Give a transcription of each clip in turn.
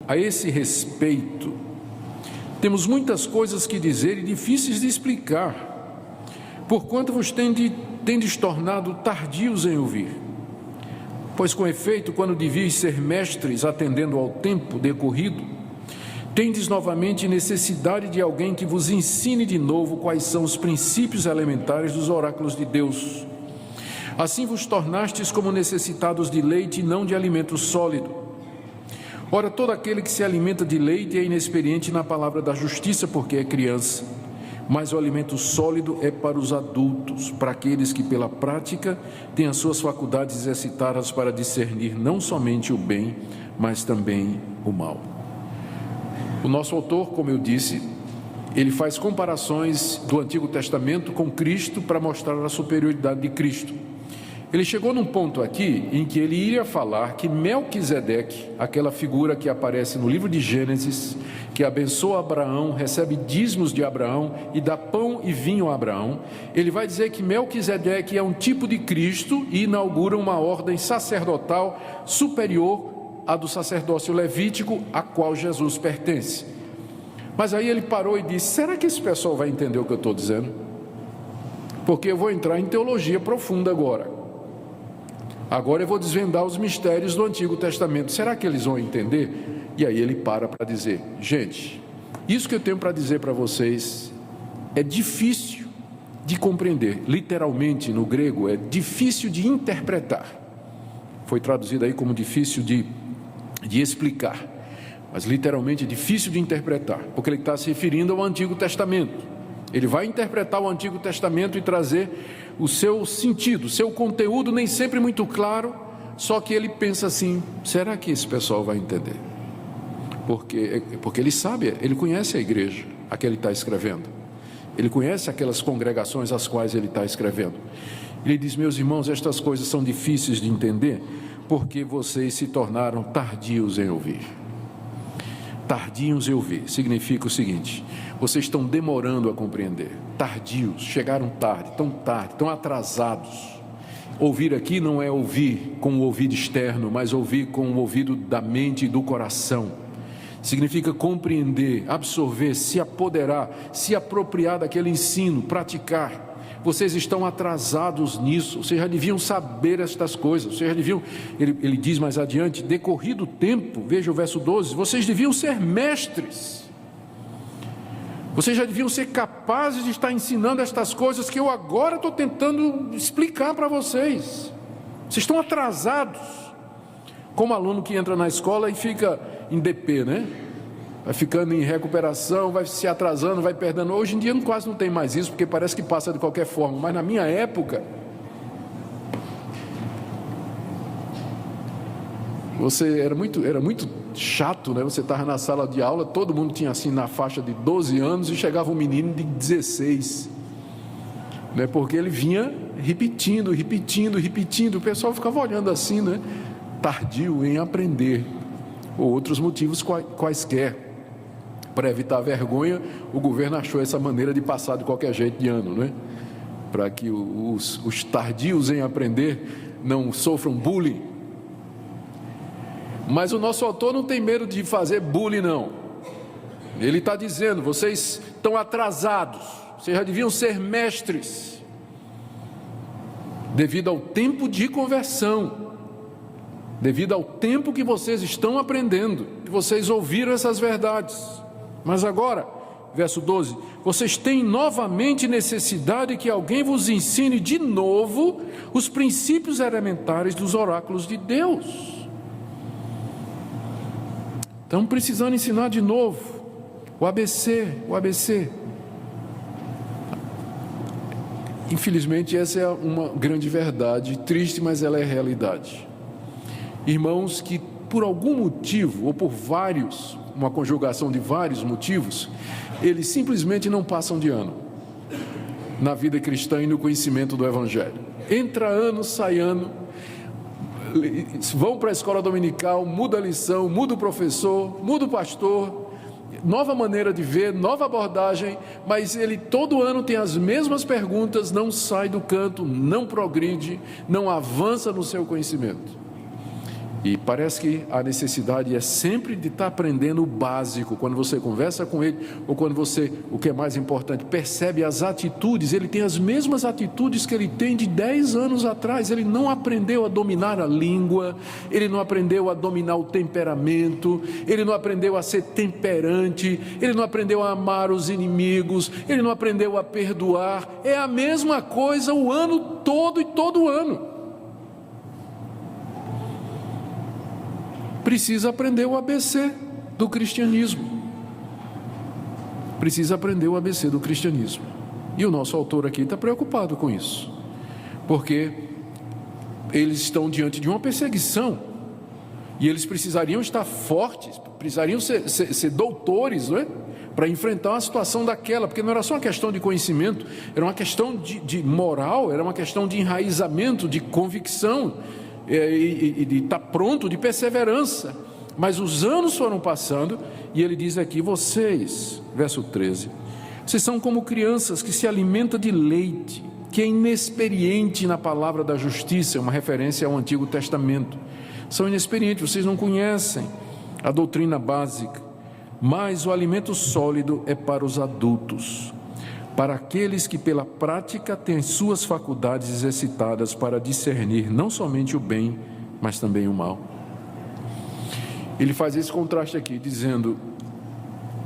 A esse respeito, temos muitas coisas que dizer e difíceis de explicar, porquanto vos tendes tornado tardios em ouvir. Pois, com efeito, quando devíeis ser mestres, atendendo ao tempo decorrido, tendes novamente necessidade de alguém que vos ensine de novo quais são os princípios elementares dos oráculos de Deus. Assim vos tornastes como necessitados de leite e não de alimento sólido. Ora, todo aquele que se alimenta de leite é inexperiente na palavra da justiça, porque é criança. Mas o alimento sólido é para os adultos, para aqueles que pela prática têm as suas faculdades exercitadas para discernir não somente o bem, mas também o mal. O nosso autor, como eu disse, ele faz comparações do Antigo Testamento com Cristo para mostrar a superioridade de Cristo. Ele chegou num ponto aqui em que ele iria falar que Melquisedeque, aquela figura que aparece no livro de Gênesis, que abençoa Abraão, recebe dízimos de Abraão e dá pão e vinho a Abraão, ele vai dizer que Melquisedeque é um tipo de Cristo e inaugura uma ordem sacerdotal superior à do sacerdócio levítico, a qual Jesus pertence. Mas aí ele parou e disse: será que esse pessoal vai entender o que eu estou dizendo? Porque eu vou entrar em teologia profunda agora. Agora eu vou desvendar os mistérios do Antigo Testamento. Será que eles vão entender? E aí ele para dizer: gente, isso que eu tenho para dizer para vocês é difícil de compreender. Literalmente no grego é difícil de interpretar. Foi traduzido aí como difícil de explicar. Mas literalmente é difícil de interpretar, porque ele está se referindo ao Antigo Testamento. Ele vai interpretar o Antigo Testamento e trazer o seu sentido, o seu conteúdo nem sempre muito claro, só que ele pensa assim: será que esse pessoal vai entender? Porque ele sabe, ele conhece a igreja a que ele está escrevendo, ele conhece aquelas congregações às quais ele está escrevendo. Ele diz: meus irmãos, estas coisas são difíceis de entender, porque vocês se tornaram tardios em ouvir. Tardios em ouvir significa o seguinte: vocês estão demorando a compreender. Tardios, chegaram tarde, estão atrasados. Ouvir aqui não é ouvir com o ouvido externo, mas ouvir com o ouvido da mente e do coração. Significa compreender, absorver, se apoderar, se apropriar daquele ensino, praticar. Vocês estão atrasados nisso, vocês já deviam saber estas coisas, vocês já deviam, ele diz mais adiante, decorrido o tempo, veja o verso 12, vocês deviam ser mestres. Vocês já deviam ser capazes de estar ensinando estas coisas que eu agora estou tentando explicar para vocês. Vocês estão atrasados. Como aluno que entra na escola e fica em DP, né? Vai ficando em recuperação, vai se atrasando, vai perdendo. Hoje em dia quase não tem mais isso, porque parece que passa de qualquer forma. Mas na minha época, era muito chato, né? Você estava na sala de aula, todo mundo tinha assim na faixa de 12 anos e chegava um menino de 16, né? Porque ele vinha repetindo, o pessoal ficava olhando assim, né? Tardio em aprender, ou outros motivos quaisquer. Para evitar vergonha, o governo achou essa maneira de passar de qualquer jeito de ano, né? Para que os tardios em aprender não sofram bullying. Mas o nosso autor não tem medo de fazer bullying, não. Ele está dizendo: vocês estão atrasados, vocês já deviam ser mestres, devido ao tempo de conversão, devido ao tempo que vocês estão aprendendo, que vocês ouviram essas verdades. Mas agora, verso 12, vocês têm novamente necessidade que alguém vos ensine de novo os princípios elementares dos oráculos de Deus. Estão precisando ensinar de novo o ABC. Infelizmente, essa é uma grande verdade, triste, mas ela é realidade. Irmãos que por algum motivo, ou por vários, uma conjugação de vários motivos, eles simplesmente não passam de ano na vida cristã e no conhecimento do Evangelho. Entra ano, sai ano, vão para a escola dominical, muda a lição, muda o professor, muda o pastor, nova maneira de ver, nova abordagem, mas ele todo ano tem as mesmas perguntas, não sai do canto, não progride, não avança no seu conhecimento. E parece que a necessidade é sempre de estar aprendendo o básico. Quando você conversa com ele, ou quando você, o que é mais importante, percebe as atitudes, ele tem as mesmas atitudes que ele tem de 10 anos atrás. Ele não aprendeu a dominar a língua, ele não aprendeu a dominar o temperamento, ele não aprendeu a ser temperante, ele não aprendeu a amar os inimigos, ele não aprendeu a perdoar. É a mesma coisa o ano todo e todo ano. Precisa aprender o ABC do cristianismo. Precisa aprender o ABC do cristianismo. E o nosso autor aqui está preocupado com isso, porque eles estão diante de uma perseguição, e eles precisariam estar fortes, precisariam ser doutores, não é? Para enfrentar uma situação daquela, porque não era só uma questão de conhecimento, era uma questão de moral, era uma questão de enraizamento, de convicção, e de estar pronto, de perseverança. Mas os anos foram passando, e ele diz aqui: vocês, verso 13, vocês são como crianças que se alimentam de leite, que é inexperiente na palavra da justiça, uma referência ao Antigo Testamento. São inexperientes, vocês não conhecem a doutrina básica, mas o alimento sólido é para os adultos, para aqueles que pela prática têm as suas faculdades exercitadas para discernir não somente o bem, mas também o mal. Ele faz esse contraste aqui, dizendo: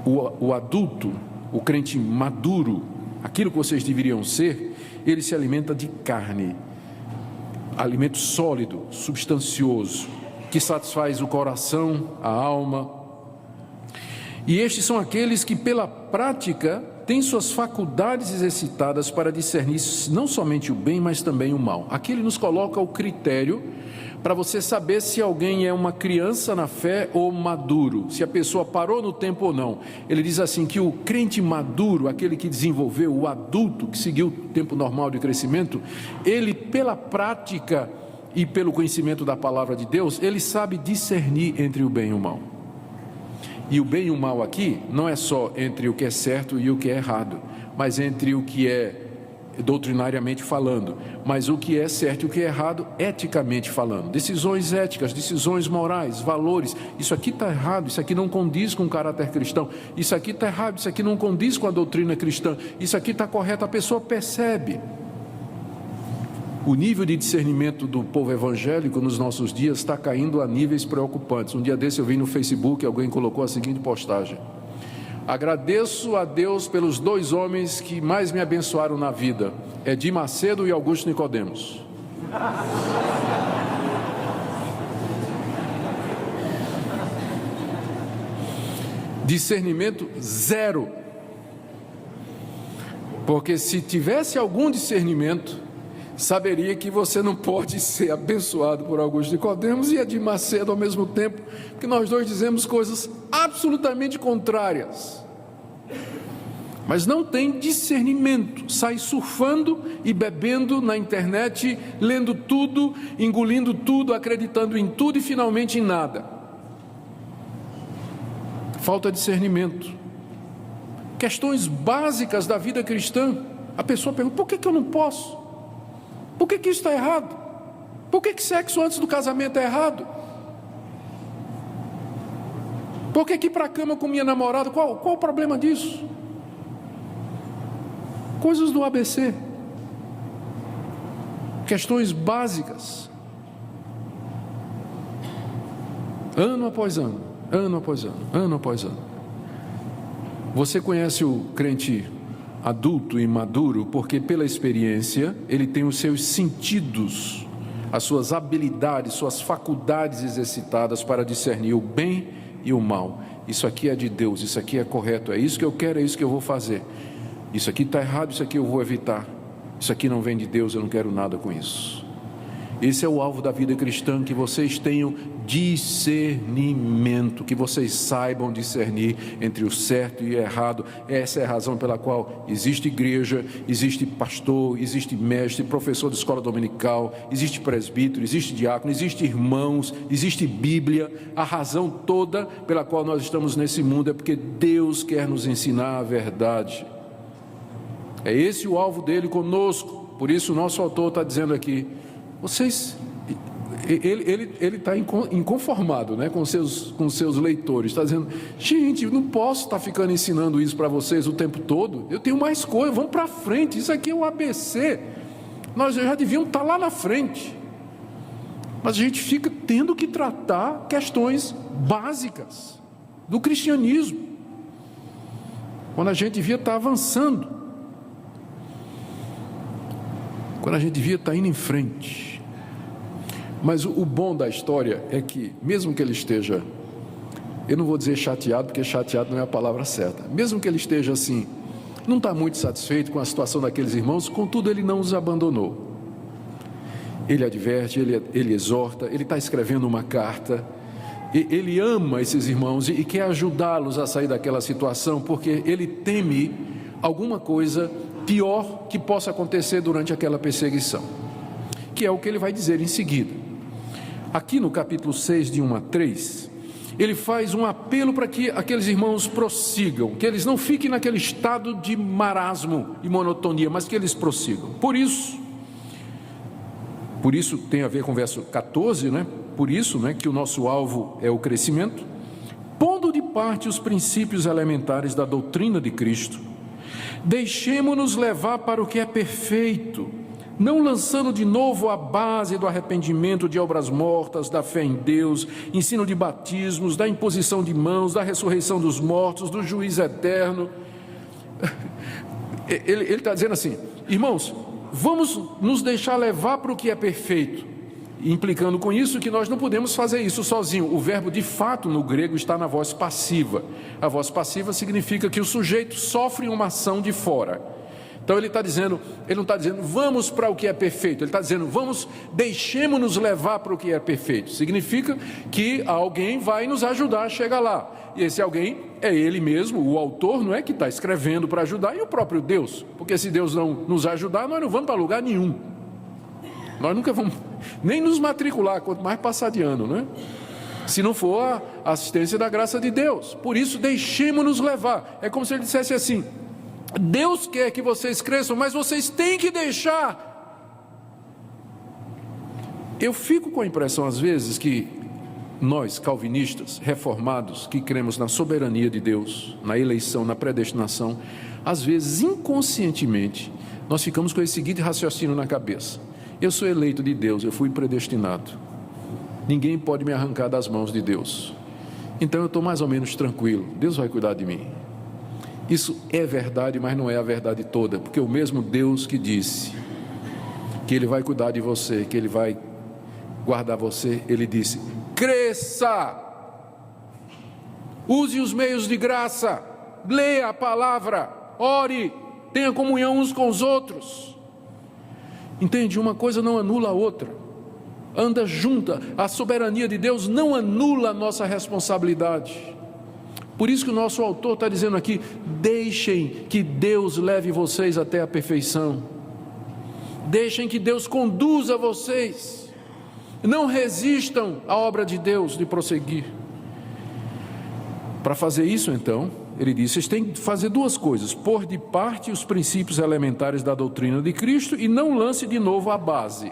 o adulto, o crente maduro, aquilo que vocês deveriam ser, ele se alimenta de carne, alimento sólido, substancioso, que satisfaz o coração, a alma. E estes são aqueles que pela prática têm suas faculdades exercitadas para discernir não somente o bem, mas também o mal. Aqui ele nos coloca o critério para você saber se alguém é uma criança na fé ou maduro, se a pessoa parou no tempo ou não. Ele diz assim que o crente maduro, aquele que desenvolveu, o adulto que seguiu o tempo normal de crescimento, ele pela prática e pelo conhecimento da palavra de Deus, ele sabe discernir entre o bem e o mal. E o bem e o mal aqui não é só entre o que é certo e o que é errado, mas entre o que é doutrinariamente falando, mas o que é certo e o que é errado eticamente falando. Decisões éticas, decisões morais, valores. Isso aqui está errado, isso aqui não condiz com o caráter cristão, isso aqui está errado, isso aqui não condiz com a doutrina cristã, isso aqui está correto. A pessoa percebe. O nível de discernimento do povo evangélico nos nossos dias está caindo a níveis preocupantes. Um dia desse eu vi no Facebook, alguém colocou a seguinte postagem: agradeço a Deus pelos 2 homens que mais me abençoaram na vida, Edir Macedo e Augusto Nicodemos. Discernimento zero. Porque se tivesse algum discernimento, saberia que você não pode ser abençoado por Augusto Nicodemos e Edir Macedo ao mesmo tempo, que nós dois dizemos coisas absolutamente contrárias. Mas não tem discernimento, sai surfando e bebendo na internet, lendo tudo, engolindo tudo, acreditando em tudo e finalmente em nada. Falta discernimento. Questões básicas da vida cristã. A pessoa pergunta: por que eu não posso? Por que isso está errado? Por que sexo antes do casamento é errado? Por que ir para a cama com minha namorada? Qual o problema disso? Coisas do ABC. Questões básicas. Ano após ano, ano após ano, ano após ano. Você conhece o crente adulto e maduro, porque pela experiência ele tem os seus sentidos, as suas habilidades, suas faculdades exercitadas para discernir o bem e o mal. Isso aqui é de Deus, isso aqui é correto, é isso que eu quero, é isso que eu vou fazer. Isso aqui está errado, isso aqui eu vou evitar. Isso aqui não vem de Deus, eu não quero nada com isso. Esse é o alvo da vida cristã, que vocês tenham discernimento, que vocês saibam discernir entre o certo e o errado. Essa é a razão pela qual existe igreja, existe pastor, existe mestre, professor de escola dominical, existe presbítero, existe diácono, existe irmãos, existe Bíblia. A razão toda pela qual nós estamos nesse mundo é porque Deus quer nos ensinar a verdade. É esse o alvo dele conosco. Por isso o nosso autor está dizendo aqui: vocês, Ele está inconformado, né, com seus leitores. Está dizendo: gente, eu não posso estar ficando ensinando isso para vocês o tempo todo. Eu tenho mais coisa, vamos para frente. Isso aqui é o ABC. Nós já devíamos estar lá na frente. Mas a gente fica tendo que tratar questões básicas do cristianismo, quando a gente devia estar avançando, quando a gente devia estar indo em frente. Mas o bom da história é que, mesmo que ele esteja, eu não vou dizer chateado, porque chateado não é a palavra certa, mesmo que ele esteja assim, não está muito satisfeito com a situação daqueles irmãos, contudo ele não os abandonou. Ele adverte, ele exorta, ele está escrevendo uma carta, ele ama esses irmãos e quer ajudá-los a sair daquela situação, porque ele teme alguma coisa pior que possa acontecer durante aquela perseguição, que é o que ele vai dizer em seguida. Aqui no capítulo 6, de 1 a 3, ele faz um apelo para que aqueles irmãos prossigam, que eles não fiquem naquele estado de marasmo e monotonia, mas que eles prossigam. Por isso tem a ver com o verso 14, né? Por isso, né, que o nosso alvo é o crescimento, pondo de parte os princípios elementares da doutrina de Cristo, deixemo-nos levar para o que é perfeito, não lançando de novo a base do arrependimento de obras mortas, da fé em Deus, ensino de batismos, da imposição de mãos, da ressurreição dos mortos, do juízo eterno. Ele está dizendo assim: irmãos, vamos nos deixar levar para o que é perfeito, implicando com isso que nós não podemos fazer isso sozinho. O verbo de fato no grego está na voz passiva. A voz passiva significa que o sujeito sofre uma ação de fora. Então ele não está dizendo vamos para o que é perfeito, ele está dizendo deixemos-nos levar para o que é perfeito. Significa que alguém vai nos ajudar a chegar lá, e esse alguém é ele mesmo, o autor, não é, que está escrevendo para ajudar, e o próprio Deus, porque se Deus não nos ajudar, nós não vamos para lugar nenhum, nós nunca vamos nem nos matricular, quanto mais passar de ano, né? Se não for a assistência da graça de Deus. Por isso, deixemos-nos levar. É como se ele dissesse assim: Deus quer que vocês cresçam, mas vocês têm que deixar. Eu fico com a impressão às vezes que nós, calvinistas, reformados, que cremos na soberania de Deus, na eleição, na predestinação, às vezes inconscientemente nós ficamos com esse seguinte raciocínio na cabeça: eu sou eleito de Deus, eu fui predestinado, ninguém pode me arrancar das mãos de Deus, então eu estou mais ou menos tranquilo, Deus vai cuidar de mim. Isso é verdade, mas não é a verdade toda, porque o mesmo Deus que disse que Ele vai cuidar de você, que Ele vai guardar você, Ele disse: cresça, use os meios de graça, leia a palavra, ore, tenha comunhão uns com os outros. Entende? Uma coisa não anula a outra, anda junta. A soberania de Deus não anula a nossa responsabilidade. Por isso que o nosso autor está dizendo aqui: deixem que Deus leve vocês até a perfeição, deixem que Deus conduza vocês, não resistam à obra de Deus de prosseguir. Para fazer isso, então, ele diz: vocês têm que fazer duas coisas: pôr de parte os princípios elementares da doutrina de Cristo e não lance de novo a base.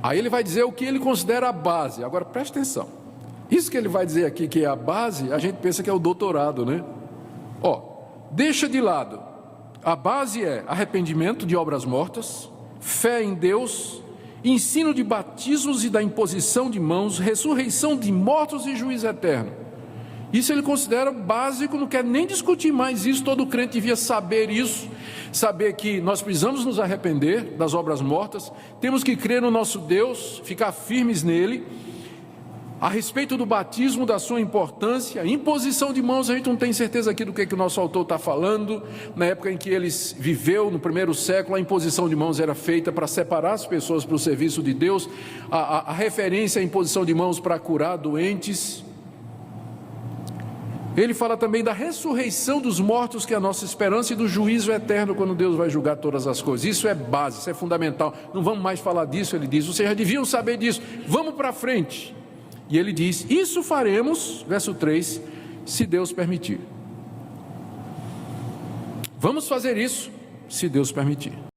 Aí ele vai dizer o que ele considera a base. Agora preste atenção, isso que ele vai dizer aqui que é a base, a gente pensa que é o doutorado, né? Deixa de lado, a base é arrependimento de obras mortas, fé em Deus, ensino de batismos e da imposição de mãos, ressurreição de mortos e juízo eterno. Isso ele considera básico, não quer nem discutir mais isso. Todo crente devia saber isso, saber que nós precisamos nos arrepender das obras mortas, temos que crer no nosso Deus, ficar firmes nele. A respeito do batismo, da sua importância, imposição de mãos, a gente não tem certeza aqui do que o nosso autor está falando. Na época em que ele viveu, no primeiro século, a imposição de mãos era feita para separar as pessoas para o serviço de Deus. A referência à imposição de mãos para curar doentes. Ele fala também da ressurreição dos mortos, que é a nossa esperança, e do juízo eterno, quando Deus vai julgar todas as coisas. Isso é base, isso é fundamental. Não vamos mais falar disso, ele diz. Vocês já deviam saber disso. Vamos para frente. E ele diz: isso faremos, verso 3, se Deus permitir. Vamos fazer isso, se Deus permitir.